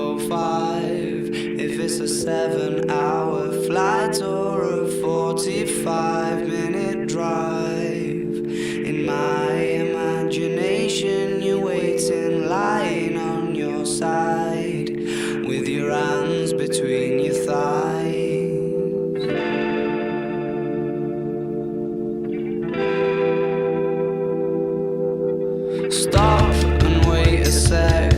5:05. If it's a 7-hour flight or a 45-minute drive, in my imagination you're waiting, lying on your side, with your hands between your thighs. Stop and wait a sec.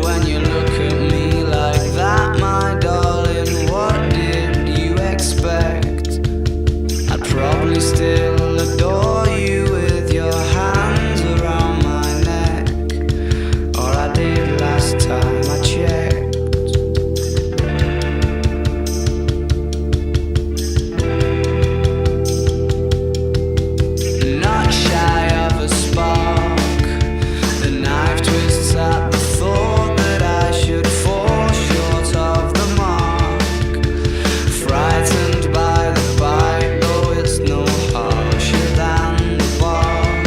When you look at me like that, my darling, what did you expect? I'd probably still adore you with your hands around my neck, or I did last time I checked. Not shy of a spark, the knife twists at the thought that I should fall short of the mark. Frightened by the bite, though it's no harsher than the bark.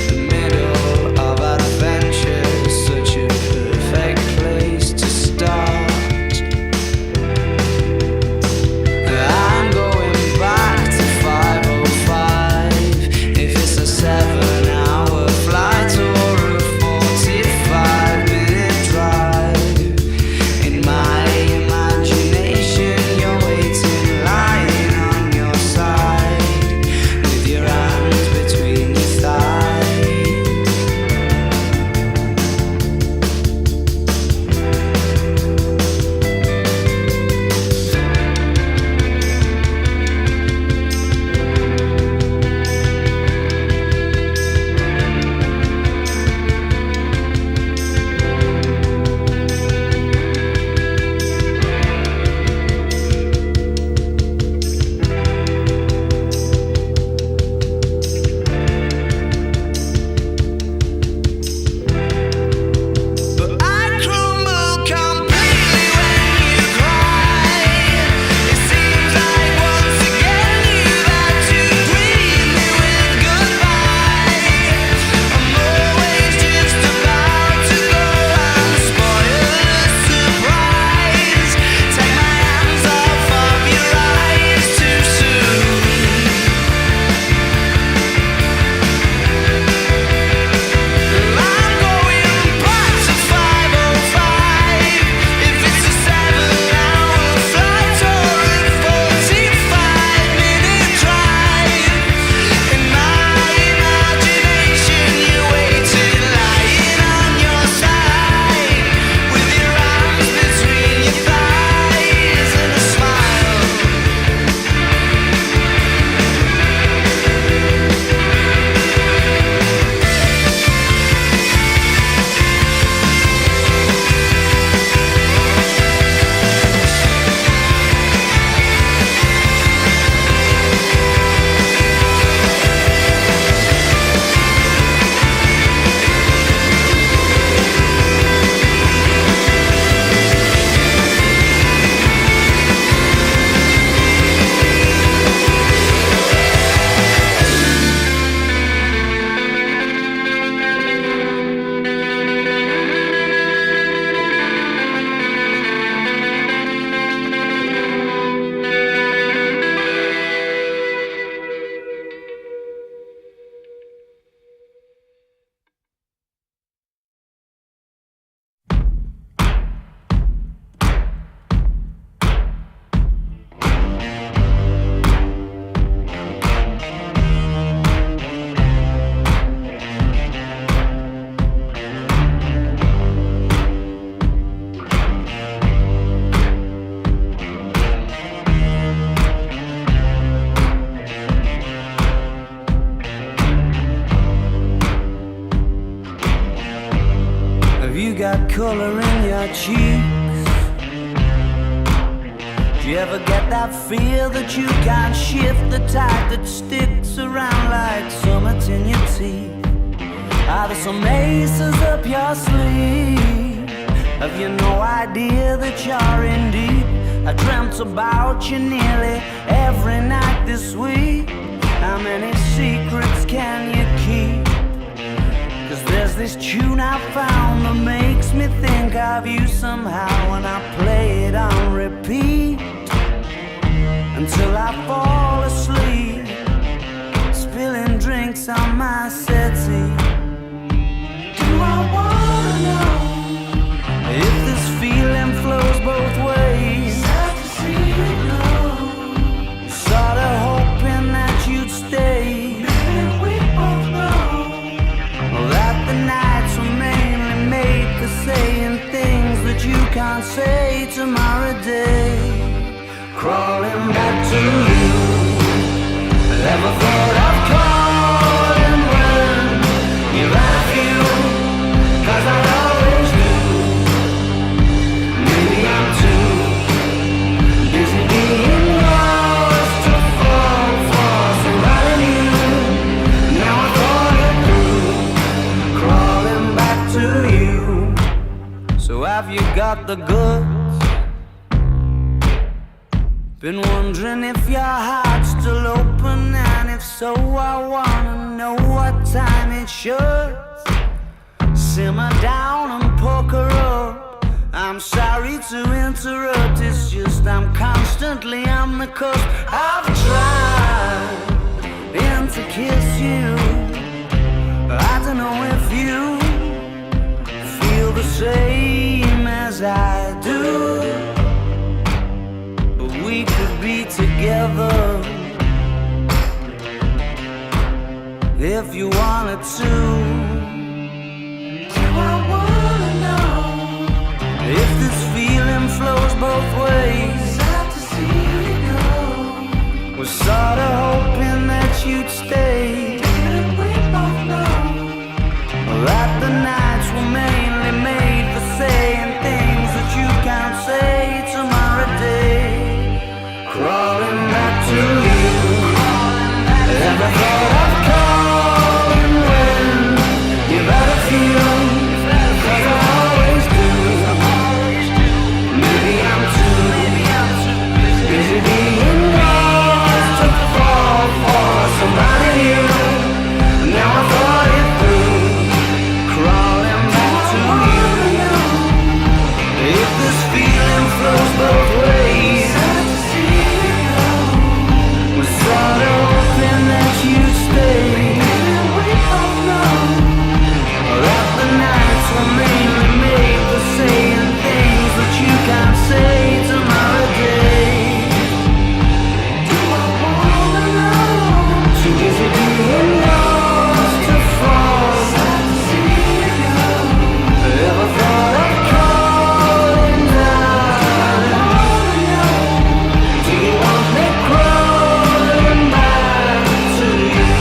The middle of adventure is such a perfect place to start. I'm going back to 5:05. If it's a 7-hour flight or a 45-minute drive, in my imagination you're waiting, lying on your side, with your hands between your thighs. But I crumble completely when you cry. It seems like once again you've had to greet me with goodbye. I'm always just about to go and spoil the surprise. Take my hands off of your eyes too soon. I'm going back to 5:05. If it's a 7-hour flight or a 45-minute drive, in my imagination you're waiting, lying on your side, with your arms between your thighs and a smile. Have you got color in your cheeks? Do you ever get that feel that you can't shift, the tide that sticks around like summits in your teeth? Are there some aces up your sleeve? Have you no idea that you're in deep? I dreamt about you nearly every night this week. How many secrets can you keep? 'Cause There's this tune I found that makes me think of you somehow, and I play it on repeat until I fall asleep, spilling drinks on my settee. Do I wanna know if this feeling flows both ways? Sad to see you go. Sorta hoping that you'd stay. Maybe we both know that the nights were mainly made for saying things that you can't say tomorrow day. Crawling back to you. Never thought of calling when you've had a few, 'cause I always do. Maybe I'm too busy being lost to fall for somebody new. Now I thought it through, crawling back to you. So have you got the goods? Been wondering if your heart's still open, and if so, I wanna know what time it should. Simmer down and poker up. I'm sorry to interrupt, it's just I'm constantly on the cusp. I've tried to kiss you. I don't know if you feel the same as I do. We could be together if you wanted to. Do I wanna know if this feeling flows both ways? Sad to see you go. Was sorta hoping that you'd stay. Didn't we both know that the nights were mainly made for saying things that you can't say tomorrow day? Crawling back to you. Never thought of calling when you've had a few, 'cause I always do. Maybe I'm too busy being lost to fall for somebody new. Now I thought it through, crawling back to you. If this feeling flows both ways, sorta hoping that you'd stay. We both know that the nights were mainly made for saying things that you can't say tomorrow day. Do I wanna know? Too busy being lost to fall. Sad to see you go. Ever thought of calling down? Do you want me crawling back to you?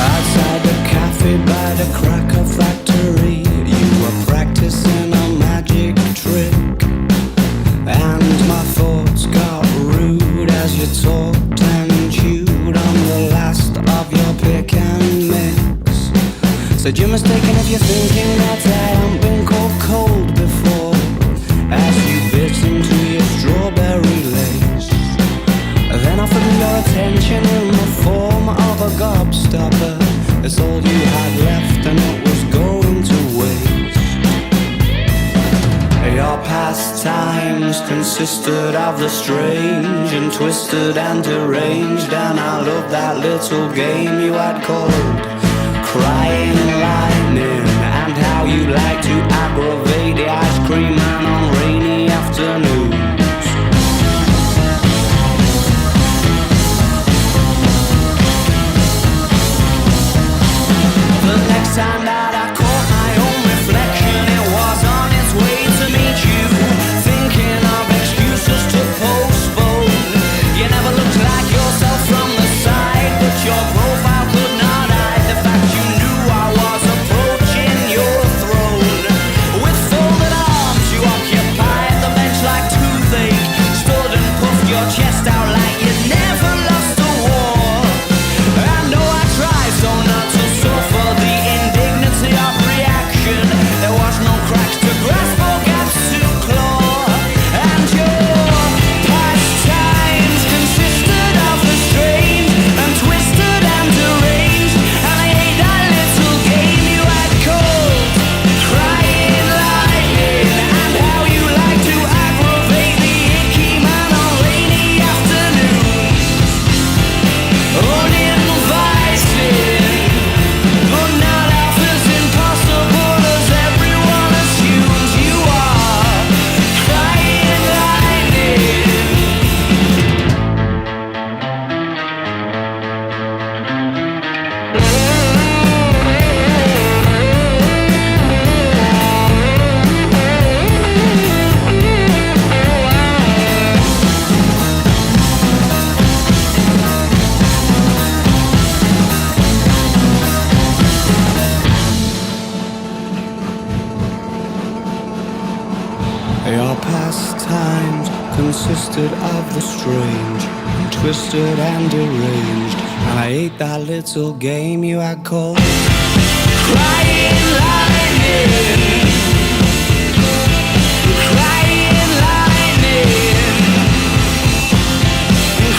Outside the cafe by the cracker factory, you were practicing a magic trick, and my thoughts got rude as you talked and chewed on the last of your pick and mix. Said you're mistaken if you're thinking that I haven't been called cold before, as you bit into your strawberry lace. Then offered me your attention in the form of a gobstopper. It's all you had left and it was going to waste. Your pastimes consisted of the strange and twisted and deranged, and I loved that little game you had called Crying Lightning, and how you like to aggravate the ice cream man on rainy afternoons. The next time that I caught my own reflection, it was on its way to meet you. chest out like you never lost a war. I know I tried so not to suffer the indignity of reaction. There was no cracks to grasp or gaps to claw. And your pastimes consisted of the strange and twisted and deranged. And I hate that little game you had called Crying Lightning. And how you like to aggravate the icky man on rainy afternoons, uninvited. But not half as impossible as everyone assumes. You are Crying Lightning. Your pastimes consisted of the strange and twisted and deranged. And I ate that little game you had called Crying Lightning. Crying Lightning.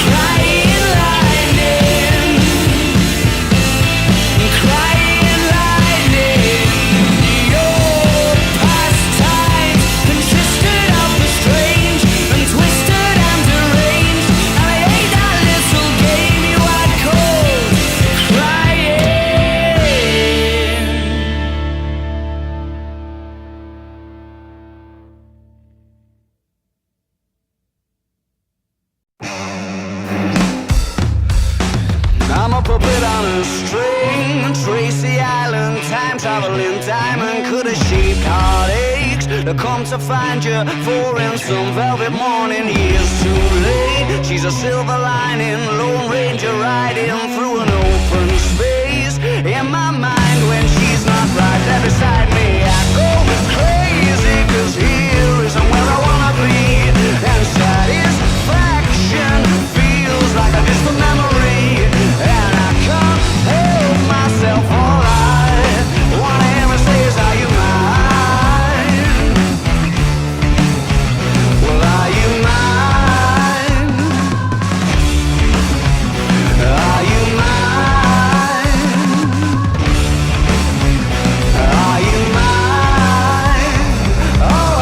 Crying Lightning. Crying Lightning. Your pastimes consisted of the strange and twisted and deranged. And I hate that little game you had called Crying. I'm a puppet on a string, Tracy Island, time traveling diamond, could have shaped heartaches to come to find you for in some velvet morning. Years too late, she's a silver lining, Lone Ranger riding through an open space. In my mind when she's not right there beside me, I go crazy, cause here isn't where I wanna be. And satisfaction feels like a distant memory, and I can't help myself. All I wanna hear her say is, are you mine? Well, are you mine? Are you mine? Are you mine? Oh,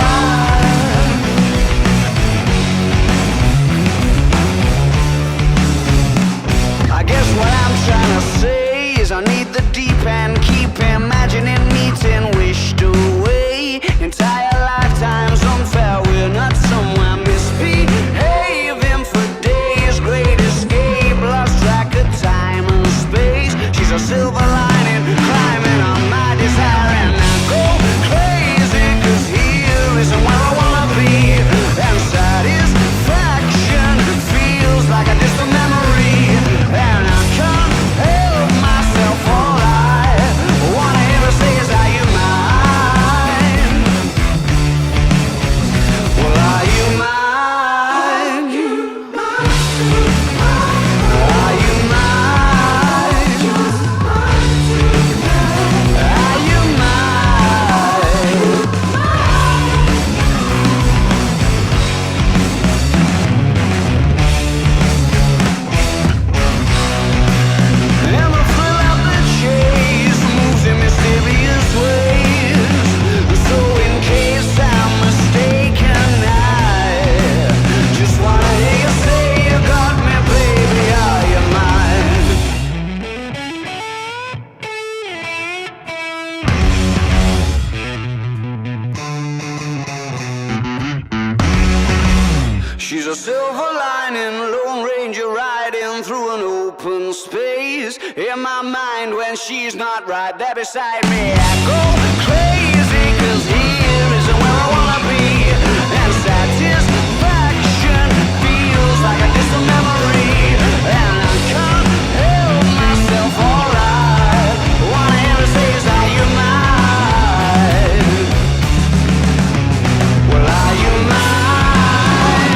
I guess what I'm trying to say is I need the deep end, keep imagining meeting wished away. Entire lifetimes unfair, we're not somewhere misbehaving for days. Great escape, lost track of time and space. She's a silver lining, climbing on my desire, and I go crazy, cause here isn't where I wanna be. And satisfaction feels like a distant memory, and I can't help myself. All I wanna hear her say is, are you mine? Well, are you mine? Are you mine? Are you mine? And the thrill of the chase moves in mysterious ways. So in case I'm mistaken, I just wanna hear you say you got me, baby, are you mine? She's a silver lining, Lone Ranger riding through an open space. In my mind when she's not right there beside me, I go crazy, cause here isn't where I wanna be. And satisfaction feels like a distant memory, and I can't help myself. All I wanna hear her say is, are you mine? Well, are you mine?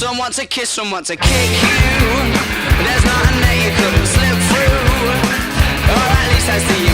someone to kiss, someone to kick you. There's nothing that you couldn't slip through, or at least that's the